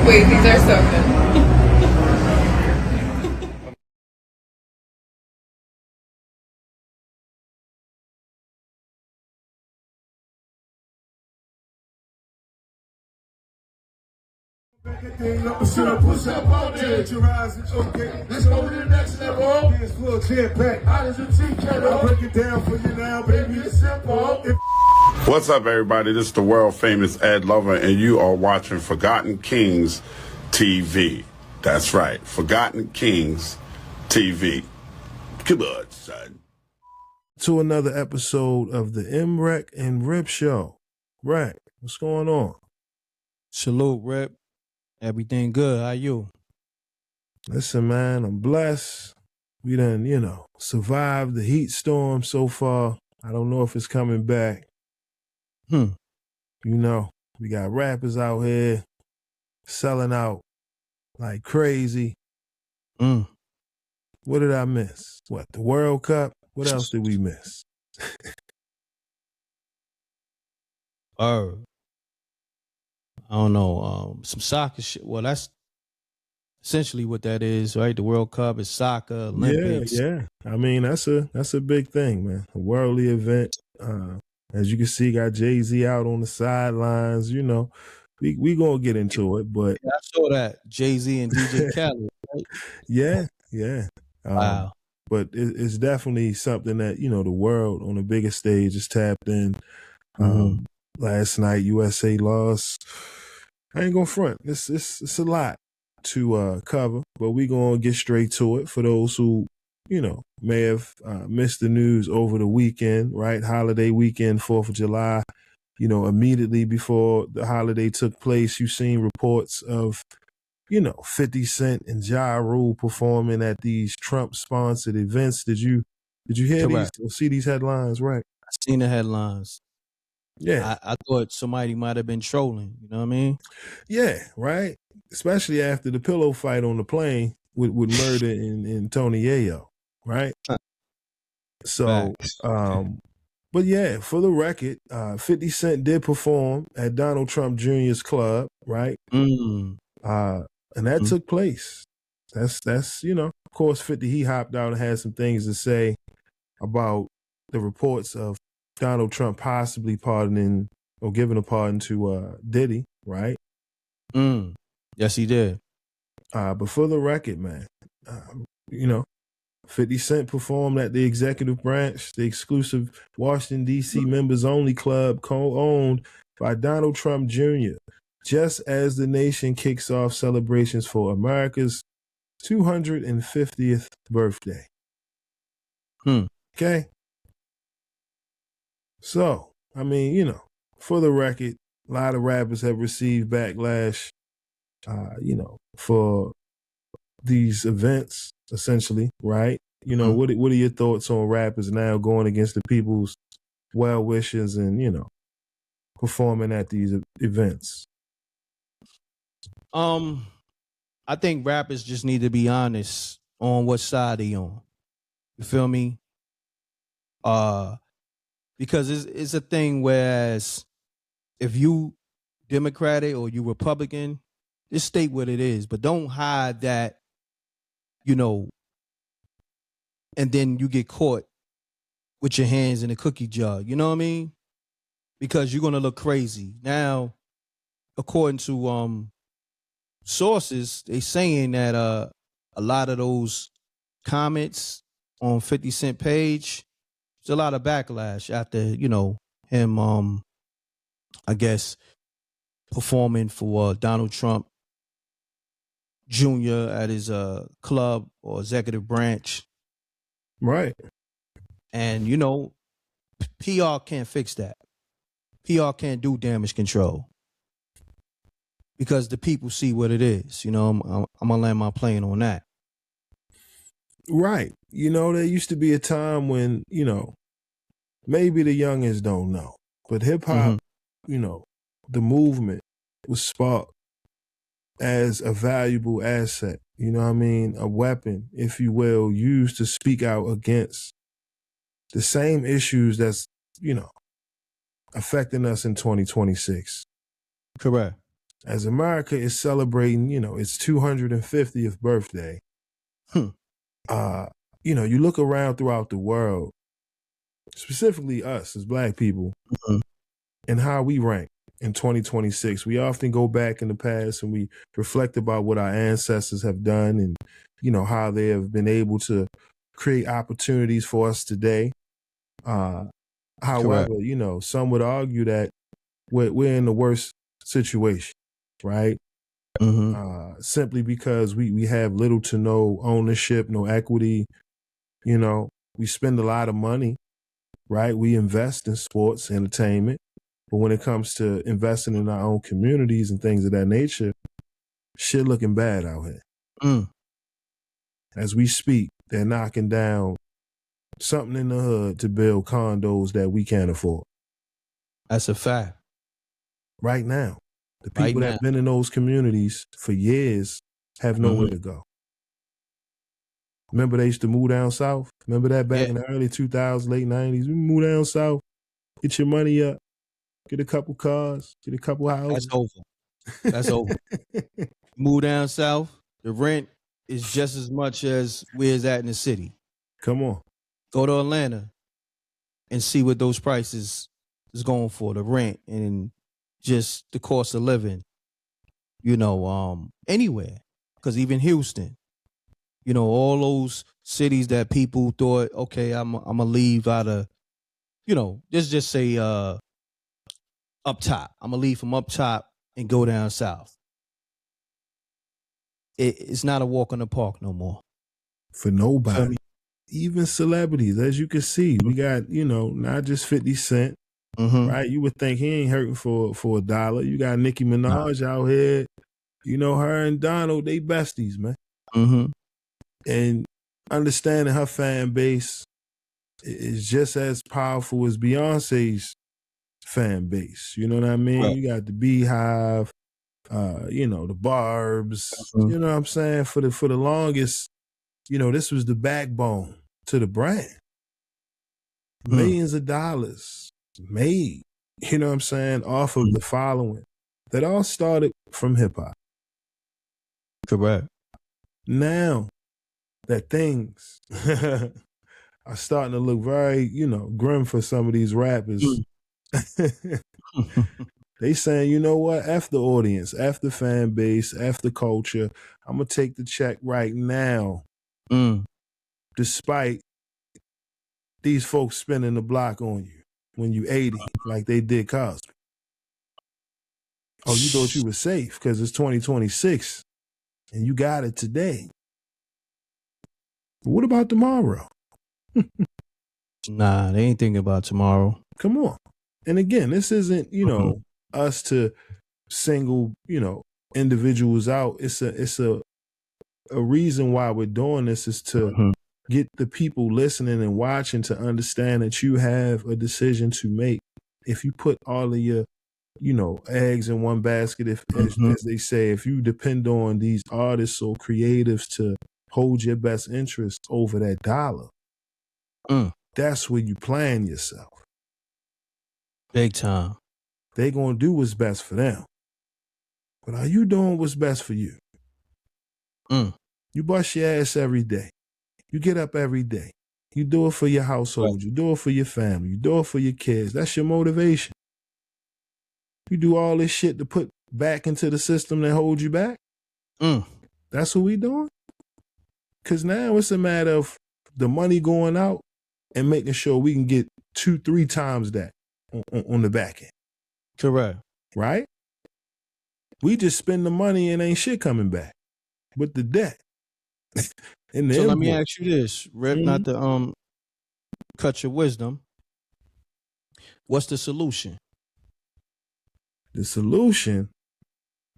Wait, these are so good. Push up on there. Get your eyes and okay. Let's go to the next level. Hands full, jam pack. How does your team get up? I'll break it down for you now, baby. It's simple. What's up, everybody? This is the world famous Ed Lover, and you are watching Forgotten Kings TV. That's right, Forgotten Kings TV. Come on, son. To another episode of the MREC and Rip Show. Rec, what's going on? Salute, Rip. Everything good. How you? Listen, man, I'm blessed. We done, survived the heat storm so far. I don't know if it's coming back. We got rappers out here selling out like crazy. What did I miss? What, the World Cup? What else did we miss? I don't know. Some soccer shit. Well, that's essentially what that is, right? The World Cup is soccer, Olympics. Yeah. I mean, that's a big thing, man. A worldly event. As you can see, got Jay-Z out on the sidelines. We gonna get into it, but I saw that Jay-Z and DJ Khaled. Right? Yeah. Wow. But it's definitely something that the world on the biggest stage is tapped in. Last night, USA lost. I ain't gonna front. It's a lot to cover, but we gonna get straight to it for those who may have missed the news over the weekend, right? Holiday weekend, 4th of July. Immediately before the holiday took place, you seen reports of 50 Cent and Ja Rule performing at these Trump-sponsored events. Did you hear Correct. these or see these headlines? Right. I seen the headlines. Yeah. I thought somebody might have been trolling. You know what I mean? Yeah, right. Especially after the pillow fight on the plane with Murder and Tony Yayo, right? So, but yeah, for the record, 50 Cent did perform at Donald Trump Jr.'s club, right? And that took place. That's of course, 50, he hopped out and had some things to say about the reports of Donald Trump possibly pardoning or giving a pardon to Diddy, right? Yes, he did. But for the record, man, 50 Cent performed at the executive branch, the exclusive Washington, D.C. members only club co-owned by Donald Trump Jr., just as the nation kicks off celebrations for America's 250th birthday. Okay? So, I mean, for the record, a lot of rappers have received backlash, for these events, essentially, right? What are your thoughts on rappers now going against the people's well wishes and, performing at these events? I think rappers just need to be honest on what side they on. You feel me? Because it's a thing whereas if you Democratic or you Republican, just state what it is, but don't hide that, and then you get caught with your hands in a cookie jar. You know what I mean? Because you're gonna look crazy. Now, according to sources, they saying that a lot of those comments on 50 Cent page, there's a lot of backlash after, him I guess performing for Donald Trump Jr. at his club or executive branch. Right. And PR can't fix that. PR can't do damage control. Because the people see what it is. I'm gonna land my plane on that. Right. There used to be a time when, maybe the youngins don't know, but hip hop, the movement was sparked as a valuable asset. You know what I mean? A weapon, if you will, used to speak out against the same issues that's, affecting us in 2026. Correct. as America is celebrating, its 250th birthday, you look around throughout the world, specifically us as Black people, and how we rank in 2026. We often go back in the past and we reflect about what our ancestors have done and, how they have been able to create opportunities for us today. However, some would argue that we're in the worst situation, right? Simply because we have little to no ownership, no equity. We spend a lot of money, right? We invest in sports, entertainment. But when it comes to investing in our own communities and things of that nature, shit looking bad out here. As we speak, they're knocking down something in the hood to build condos that we can't afford. That's a fact. Right now. The people that have been in those communities for years have nowhere to go. Remember they used to move down south? Remember that back in the early 2000s, late 90s? We move down south, get your money up, get a couple cars, get a couple houses. That's over. Move down south, the rent is just as much as where it's at in the city. Come on. Go to Atlanta and see what those prices is going for, the rent and just the cost of living, anywhere. Because even Houston, all those cities that people thought, okay, I'm going to leave out of, let's just say up top. I'm going to leave from up top and go down south. It's not a walk in the park no more. For nobody. Even celebrities, as you can see, we got, not just 50 Cent, right? You would think he ain't hurting for $1. You got Nicki Minaj out here. Her and Donald, they besties, man. And understanding her fan base is just as powerful as Beyonce's fan base. You know what I mean? Right. You got the Beehive, the Barbs. You know what I'm saying? For the longest, this was the backbone to the brand. Millions of dollars made, what I'm saying, off of the following. That all started from hip hop. Correct. Now that things are starting to look very, grim for some of these rappers. They saying, you know what? F the audience, F the fan base, F the culture. I'm going to take the check right now. Despite these folks spinning the block on you when you 80, like they did Cosby. Oh, you thought you were safe because it's 2026 and you got it today. But what about tomorrow? Nah, they ain't thinking about tomorrow. Come on. And again, this isn't, us to single, individuals out. It's a reason why we're doing this is to get the people listening and watching to understand that you have a decision to make. If you put all of your, eggs in one basket, as they say, if you depend on these artists or creatives to hold your best interest over that dollar, that's where you plan yourself. Big time. They gonna do what's best for them. But are you doing what's best for you? You bust your ass every day. You get up every day. You do it for your household. You do it for your family. You do it for your kids. That's your motivation. You do all this shit to put back into the system that holds you back. That's what we doing? Because now it's a matter of the money going out and making sure we can get 2-3 times that on the back end. Correct. Right? We just spend the money and ain't shit coming back with the debt. Let me ask you this, Rip, not to cut your wisdom. What's the solution? The solution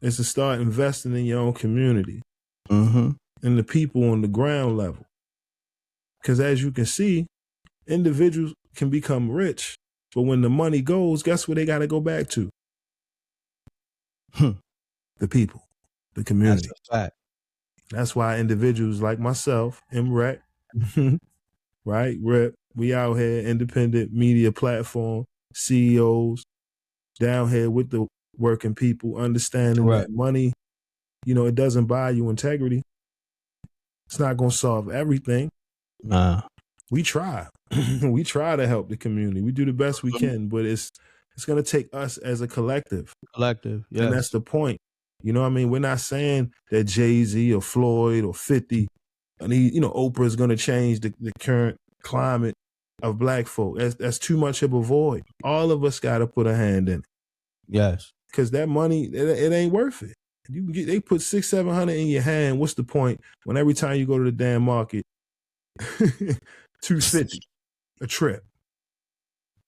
is to start investing in your own community and the people on the ground level. Because as you can see, individuals can become rich, but when the money goes, guess where they got to go back to? The people, the community. That's a fact. That's why individuals like myself, MREC, right, Rip, we out here, independent media platform, CEOs, down here with the working people, understanding Right. that money, it doesn't buy you integrity. It's not going to solve everything. Nah. We try. We try to help the community. We do the best we can, but it's going to take us as a collective. Collective, yes. And that's the point. You know what I mean? We're not saying that Jay-Z or Floyd or 50 and Oprah is going to change the current climate of black folk. That's too much of a void. All of us got to put a hand in it. Yes. Because that money, it ain't worth it. They put $600-700 in your hand. What's the point when every time you go to the damn market, $250 a trip?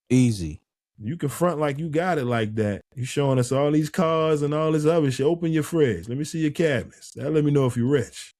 Easy. You can front like you got it like that. You showing us all these cars and all this other shit. Open your fridge. Let me see your cabinets. That'll let me know if you're rich.